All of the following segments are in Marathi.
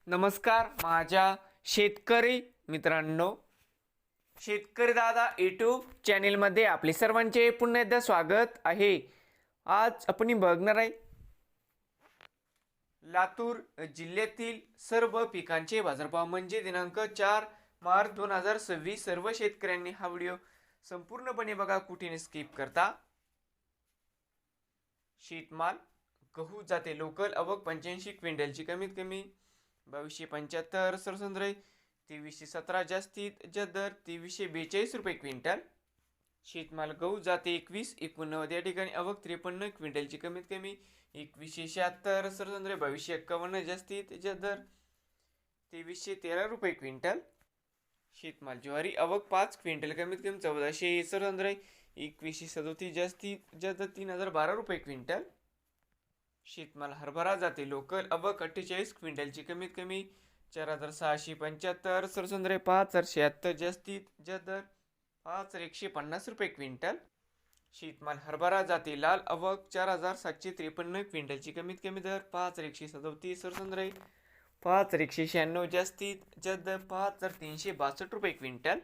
नमस्कार माझ्या शेतकरी मित्रांनो, शेतकरी दादा यूट्यूब चॅनेलमध्ये आपले सर्वांचे पुन्हा एकदा स्वागत आहे. आज आपण बघणार आहे लातूर जिल्ह्यातील सर्व पिकांचे बाजारभाव म्हणजे दिनांक 4 मार्च 2026. सर्व शेतकऱ्यांनी हा व्हिडिओ संपूर्णपणे बघा, कुठे स्किप करता. शेतमाल गहू जाते लोकल आवक 85 क्विंटलची कमीत कमी 2275, सरसंद्राई 2317 जास्तीत जास्त दर 2342 रुपये क्विंटल. शेतमाल गहू जाते 2189 या ठिकाणी आवक 53 क्विंटलची कमीत कमी 2176, सरसंद्राई 2251 जास्तीत जास्त दर 2313 रुपये क्विंटल. शेतमाल ज्वारी आवक 5 क्विंटल कमीत कमी 1400, सरसंद्राई 2137 जास्तीत जास्त 3012 रुपये क्विंटल. शेतमाल हरभरा जाते लोकल आवक 48 क्विंटलची कमीत कमी 4675, सरसंद्राई 5076 जास्तीत जास्त दर 5150 रुपये क्विंटल. शेतमाल हरभरा जाते लाल आवक 4753 क्विंटलची कमीत कमी दर 5137, सरसंद्राई 5196 जास्तीत जास्त दर 5362 रुपये क्विंटल.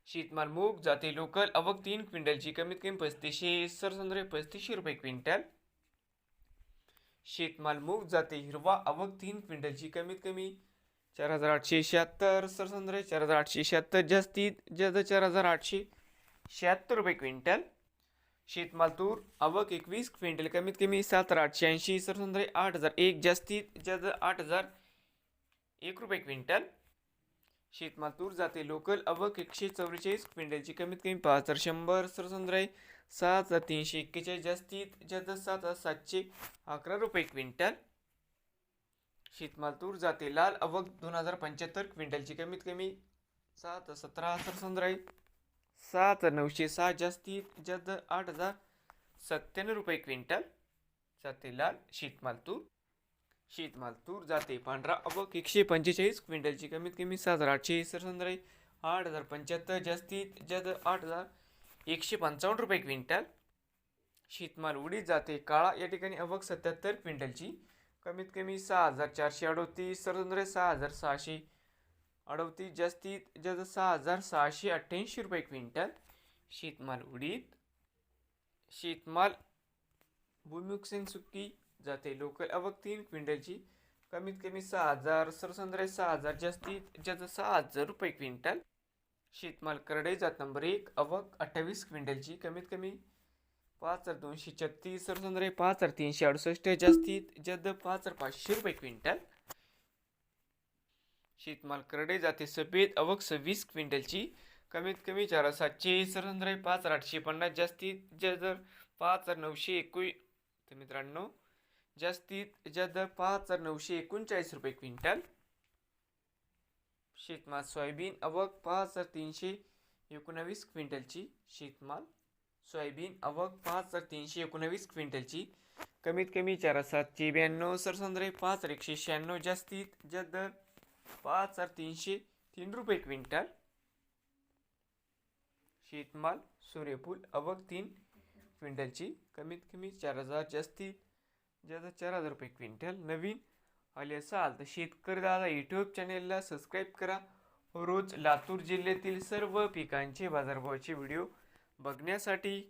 शेतमाल मूग जाते लोकल आवक 3 क्विंटलची कमीत कमी 3500, सरसंद्राई 3500 रुपये क्विंटल. शेतमाल मूग जाते हिरवा आवक 3 क्विंटलची कमीत कमी 4876, सरसंद्राई 4876 जास्तीत जास्त 4876 रुपये क्विंटल. शेतमाल तूर आवक 21 क्विंटल कमीत कमी 7880, सरसंद्राई 8001 जास्तीत जास्त 8001 रुपये क्विंटल. शेतमाल तूर जाते लोकल आवक 144 क्विंटलची कमीत कमी 5100, सरसंद्राई 7341 जास्तीत जास्त 7711 रुपये क्विंटल. शेतमाल तूर जाते लाल आवक 2075 क्विंटलची कमीत कमी 717, सरसंद्राई 7906 जास्तीत जास्त 8097 रुपये क्विंटल जाते लाल शेतमाल तूर. शेतमाल तूर जाते पांढरा आवक 145 क्विंटलची कमीत कमी 7800, सरसंद्राई 8075 जास्तीत जास्त 8155 रुपये क्विंटल. शेतमाल उडीद जाते काळा या ठिकाणी आवक 77 क्विंटलची कमीत कमी 6438, सरसंद्राई 6638 जास्तीत जास्त 6688 रुपये क्विंटल. शेतमाल उडीद. शेतमाल भुईमुग सुकी जाते लोकल आवक 3 क्विंटलची कमीत कमी 6000, सरसंद्राई 6000 जास्तीत जास्त 6000 रुपये क्विंटल. शेतमाल करडई जात नंबर 1 आवक 28 क्विंटलची कमीत कमी 5236, सरसंद्राई 5368 जास्तीत जास्त 5500 रुपये क्विंटल. शेतमाल करडई जाते सफेद आवक 26 क्विंटलची कमीत कमी 4700, सरसंद्राई 5850 जास्तीत जास्त 5921. तर मित्रांनो, जास्तीत जास्त 5939 रुपये क्विंटल. शेतमाल सोयाबीन आवक 5319 क्विंटलची. शेतमाल सोयाबीन आवक 5319 क्विंटलची कमीत कमी 4792, सरसंद्राई 5196 जास्तीत जास्त 5303 रुपये क्विंटल. शेतमाल सूर्यफूल आवक 3 क्विंटलची कमीत कमी 4000 जास्तीत जास्त 4000 रुपये क्विंटल. नवीन आले असाल तर शेतकरी दादा यूट्यूब चॅनेलला सबस्क्राईब करा. रोज लातूर जिल्ह्यातील सर्व पिकांचे बाजारभावाचे व्हिडिओ बघण्यासाठी.